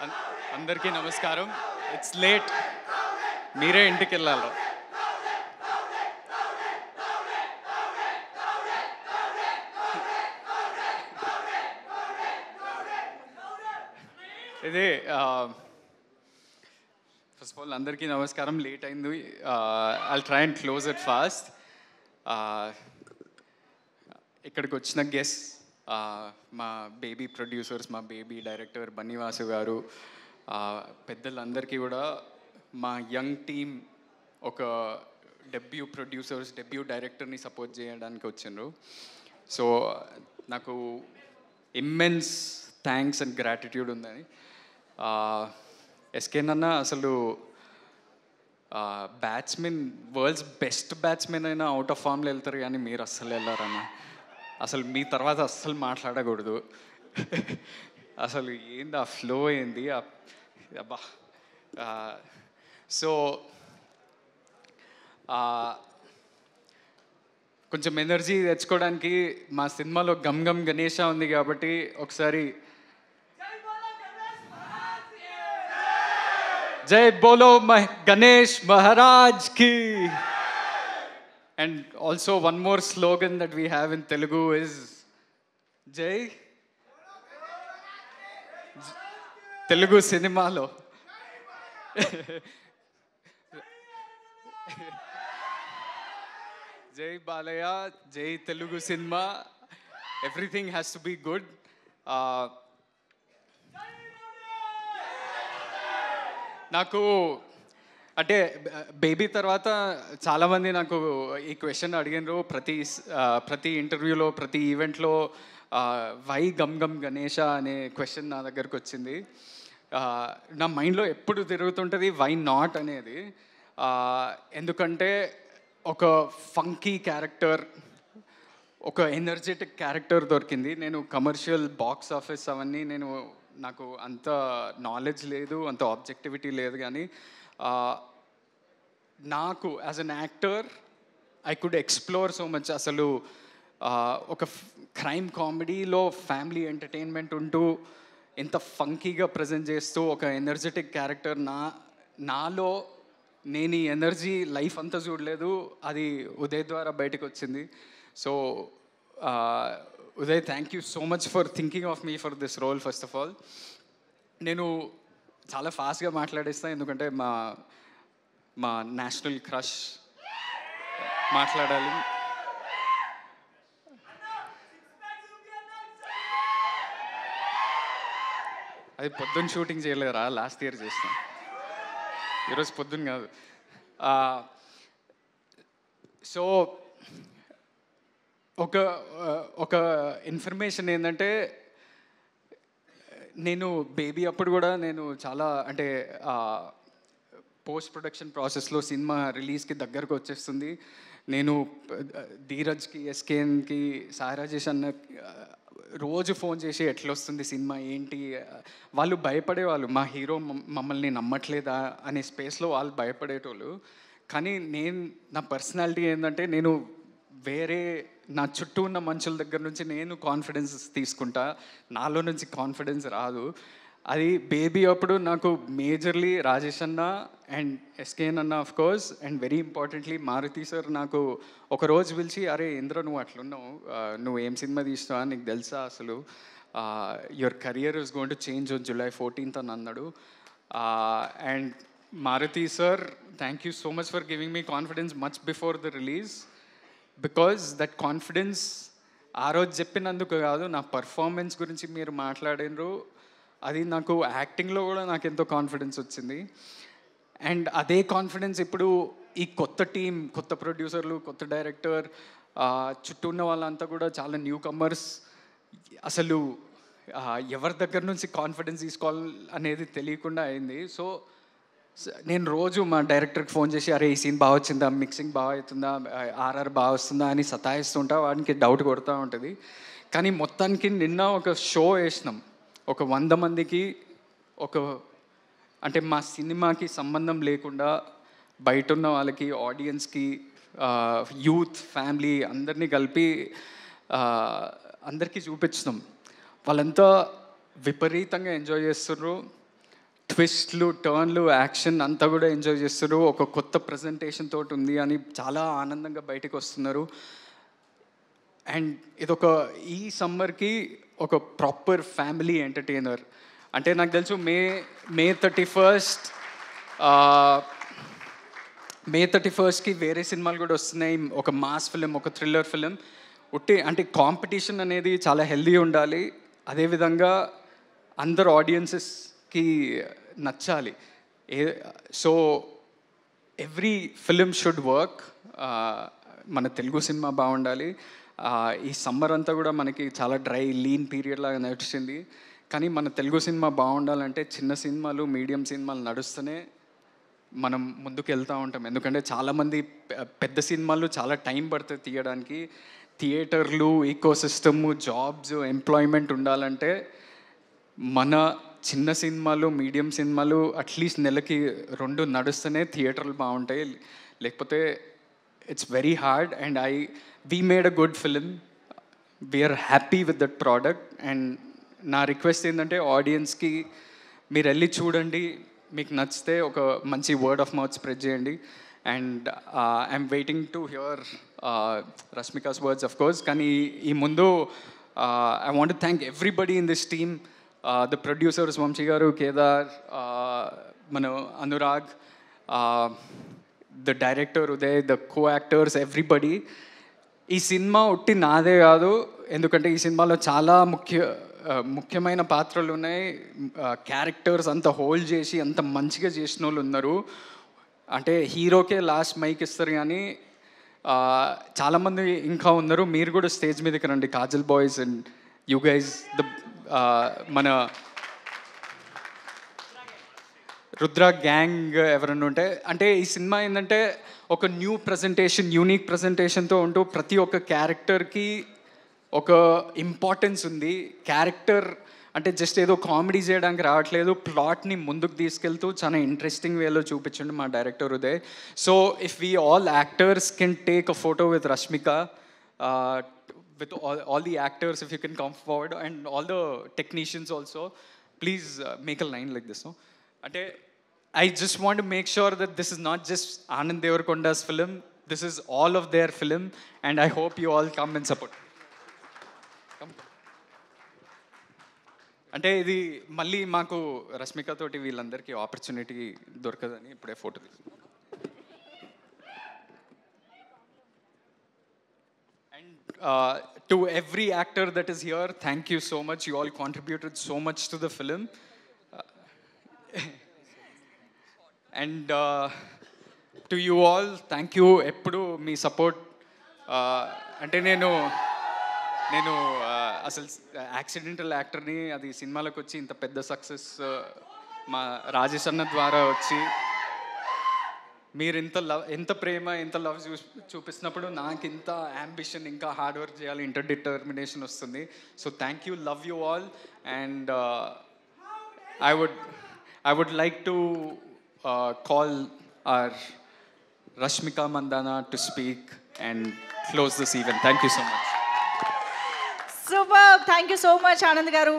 అన్- అందరికీ నమస్కారం. It's late, మీరే ఇంటికి వెళ్ళాలి. ఇది ఫస్ట్ ఆఫ్ ఆల్ అందరికీ నమస్కారం. లేట్ అయింది. I'll try and close it fast. ఇక్కడికి వచ్చిన గెస్ట్, మా బేబీ ప్రొడ్యూసర్స్, మా బేబీ డైరెక్టర్ బన్నీవాసు గారు, పెద్దలందరికీ కూడా, మా యంగ్ టీమ్, ఒక డెబ్యూ ప్రొడ్యూసర్స్, డెబ్యూ డైరెక్టర్ని సపోర్ట్ చేయడానికి వచ్చిండ్రు. సో నాకు ఇమ్మెన్స్ థ్యాంక్స్ అండ్ గ్రాటిట్యూడ్ ఉందని. ఎస్కేన్ అన్న అసలు బ్యాట్స్మెన్, వరల్డ్స్ బెస్ట్ బ్యాట్స్మెన్ అయినా అవుట్ ఆఫ్ ఫామ్లో వెళ్తారు, కానీ మీరు అస్సలు వెళ్ళారన్న. అసలు మీ తర్వాత అస్సలు మాట్లాడకూడదు. అసలు ఏంది ఆ ఫ్లో, ఏంది అబ్బా. సో కొంచెం ఎనర్జీ తెచ్చుకోవడానికి మా సినిమాలో గమ్ గమ్ గణేష ఉంది కాబట్టి ఒకసారి జై బోలో గణేష్ మహారాజ్ కి. And also one more slogan that we have in Telugu is Jai Telugu cinema lo. Jai Balaya, Jai Telugu cinema. Everything has to be good. నాకు అంటే బేబీ తర్వాత చాలామంది నాకు ఈ క్వశ్చన్ అడిగినారు. ప్రతి ఇంటర్వ్యూలో, ప్రతి ఈవెంట్లో వై గమ్ గమ్ గణేష అనే క్వశ్చన్ నా దగ్గరకు వచ్చింది. నా మైండ్లో ఎప్పుడు తిరుగుతుంటుంది వై నాట్ అనేది. ఎందుకంటే ఒక ఫంకీ క్యారెక్టర్, ఒక ఎనర్జెటిక్ క్యారెక్టర్ దొరికింది. నేను కమర్షియల్ బాక్స్ ఆఫీస్ అవన్నీ నాకు అంత నాలెడ్జ్ లేదు, అంత ఆబ్జెక్టివిటీ లేదు, కానీ నాకు as an actor I could explore so much. అసలు ఒక క్రైమ్ కామెడీలో ఫ్యామిలీ ఎంటర్టైన్మెంట్ ఉంటూ ఎంత ఫంకీగా ప్రజెంట్ చేస్తూ ఒక ఎనర్జెటిక్ క్యారెక్టర్ నాలో నేను ఈ ఎనర్జీ లైఫ్ అంతా చూడలేదు, అది ఉదయ్ ద్వారా బయటకు వచ్చింది. So Uday, thank you so much for thinking of me for this role. First of all నేను చాలా ఫాస్ట్గా మాట్లాడేస్తాను, ఎందుకంటే మా నేషనల్ క్రష్ మాట్లాడాలి. అది పొద్దున్న షూటింగ్ చేయలేరా, లాస్ట్ ఇయర్ చేస్తాం, ఈరోజు పొద్దున్న కాదు. సో ఒక ఇన్ఫర్మేషన్ ఏంటంటే, నేను బేబీ అప్పుడు కూడా నేను చాలా అంటే పోస్ట్ ప్రొడక్షన్ ప్రాసెస్లో సినిమా రిలీజ్కి దగ్గరకు వచ్చేస్తుంది. నేను ధీరజ్కి, ఎస్కేన్కి, సాయి రాజేష్ అన్న రోజు ఫోన్ చేసి ఎట్లా వస్తుంది సినిమా ఏంటి, వాళ్ళు భయపడేవాళ్ళు. మా హీరో మమ్మల్ని నమ్మట్లేదా అనే స్పేస్లో వాళ్ళు భయపడేటోళ్ళు. కానీ నా పర్సనాలిటీ ఏంటంటే, నేను వేరే నా చుట్టూ ఉన్న మనుషుల దగ్గర నుంచి నేను కాన్ఫిడెన్స్ తీసుకుంటా, నాలో నుంచి కాన్ఫిడెన్స్ రాదు. అది బేబీ అప్పుడు నాకు మేజర్లీ రాజేష్ అన్న అండ్ ఎస్కేఎన్ అన్న of course, and very importantly Maruti sir నాకు ఒకరోజు పిలిచి, అరే ఇంద్ర నువ్వు అట్లున్నావు, నువ్వు ఏం సినిమా తీస్తావా, నీకు తెలుసా అసలు your career is going to change on July 14th అని అన్నాడు. And Maruti sir, thank you so much for giving me confidence much before the release, because that confidence ఆ రోజు చెప్పినందుకు కాదు, నా పర్ఫార్మెన్స్ గురించి మీరు మాట్లాడినరు, అది నాకు యాక్టింగ్లో కూడా నాకు ఎంతో కాన్ఫిడెన్స్ వచ్చింది. అండ్ అదే కాన్ఫిడెన్స్ ఇప్పుడు ఈ కొత్త టీం, కొత్త ప్రొడ్యూసర్లు, కొత్త డైరెక్టర్, చుట్టూ ఉన్న వాళ్ళంతా కూడా చాలా న్యూ కమర్స్. అసలు ఎవరి దగ్గర నుంచి కాన్ఫిడెన్స్ తీసుకోవాలి అనేది తెలియకుండా అయింది. సో నేను రోజు మా డైరెక్టర్కి ఫోన్ చేసి, అరే ఈ సీన్ బాగా వచ్చిందా, మిక్సింగ్ బాగా అవుతుందా, ఆర్ఆర్ బాగా వస్తుందా అని సతాయిస్తుంటా, వాడికి డౌట్ కొడుతూ ఉంటుంది. కానీ మొత్తానికి నిన్న ఒక షో వేసినాం, ఒక 100 మందికి, అంటే మా సినిమాకి సంబంధం లేకుండా బయట ఉన్న వాళ్ళకి, ఆడియన్స్కి, యూత్, ఫ్యామిలీ అందరినీ కలిపి అందరికీ చూపించినాం. వాళ్ళంతా విపరీతంగా ఎంజాయ్ చేస్తున్నారు. ట్విస్ట్లు, టర్న్లు, యాక్షన్ అంతా కూడా ఎంజాయ్ చేస్తారు. ఒక కొత్త ప్రజెంటేషన్ తోటి ఉంది అని చాలా ఆనందంగా బయటకు వస్తున్నారు. అండ్ ఇదొక ఈ సమ్మర్కి ఒక ప్రాపర్ ఫ్యామిలీ ఎంటర్టైనర్. అంటే నాకు తెలుసు మే 31కి వేరే సినిమాలు కూడా వస్తున్నాయి. ఒక మాస్ ఫిలిం, ఒక థ్రిల్లర్ ఫిలిం. అంటే కాంపిటీషన్ అనేది చాలా హెల్దీ ఉండాలి. అదేవిధంగా అందరు ఆడియన్సెస్కి నచ్చాలి. So every film should work. మన తెలుగు సినిమా బాగుండాలి. ఈ సమ్మర్ అంతా కూడా మనకి చాలా డ్రై లీన్ పీరియడ్ లాగా నడిచింది. కానీ మన తెలుగు సినిమా బాగుండాలంటే చిన్న సినిమాలు, మీడియం సినిమాలు నడుస్తూనే మనం ముందుకు వెళ్తూ ఉంటాం. ఎందుకంటే చాలామంది పెద్ద సినిమాలు చాలా టైం పడుతుంది తీయడానికి. థియేటర్లు, ఈకోసిస్టమ్, జాబ్స్, ఎంప్లాయ్మెంట్ ఉండాలంటే మన చిన్న సినిమాలు, మీడియం సినిమాలు అట్లీస్ట్ నెలకి 2 నడుస్తూనే థియేటర్లు బాగుంటాయి. లేకపోతే it's very hard. And we made a good film. We are happy with that product. And నా రిక్వెస్ట్ ఏంటంటే ఆడియన్స్కి మీరు వెళ్ళి చూడండి, మీకు నచ్చితే ఒక మంచి వర్డ్ ఆఫ్ మౌత్ స్ప్రెడ్ చేయండి. And I'm waiting to hear Rashmika's words of course. కానీ ఈ ముందు I want to thank everybody in this team. The producers Vamsi garu, Kedar, మన Anurag, the director Uday, the co actors, everybody. ఈ సినిమా ఒట్టి నాదే కాదు, ఎందుకంటే ఈ సినిమాలో చాలా ముఖ్యమైన పాత్రలు ఉన్నాయి. క్యారెక్టర్స్ అంత హోల్డ్ చేసి అంత మంచిగా చేసిన వాళ్ళు ఉన్నారు. అంటే హీరోకే లాస్ట్ మైక్ ఇస్తారు, కానీ చాలామంది ఇంకా ఉన్నారు. మీరు కూడా స్టేజ్ మీదకి రండి, Kajal boys and you guys, మన రుద్ర గ్యాంగ్ ఎవరన్నా ఉంటే. అంటే ఈ సినిమా ఏంటంటే ఒక న్యూ ప్రజెంటేషన్, యూనిక్ ప్రజెంటేషన్తో ఉంటూ ప్రతి ఒక్క క్యారెక్టర్కి ఒక ఇంపార్టెన్స్ ఉంది. క్యారెక్టర్ అంటే జస్ట్ ఏదో కామెడీ చేయడానికి రావట్లేదు, ప్లాట్ని ముందుకు తీసుకెళ్తూ చాలా ఇంట్రెస్టింగ్ వేలో చూపించండి మా director Uday. So if we all actors can take a photo with Rashmika, with all the actors, if you can come forward, and all the technicians also, please make a line like this. No, I just want to make sure that this is not just Anand Devarakonda's film, this is all of their film, and I hope you all come and support. Come. అంటే ఇది మళ్ళీ మాకు రష్మిక తోటి వీళ్ళందరికీ opportunity దొరకదని ఇప్పుడే photo తీసుకున్నాను. To every actor that is here, thank you so much. You all contributed so much to the film. And to you all, thank you. Eppudu me support. అంటే నేను అసలు యాక్సిడెంటల్ యాక్టర్ని, అది సినిమాలకు వచ్చి ఇంత పెద్ద సక్సెస్ మా రాజేష్ అన్న ద్వారా వచ్చి మీరు ఎంత ప్రేమ, ఎంత లవ్ చూపిస్తున్నప్పుడు నాకు ఇంత యాంబిషన్, ఇంకా హార్డ్ వర్క్ చేయాలి, ఇంటర్ డిటర్మినేషన్ వస్తుంది. So thank you, love you all. And I would like to call our Rashmika Mandana to speak and close this event. Thank you so much. Superb. Thank you so much, Anand garu.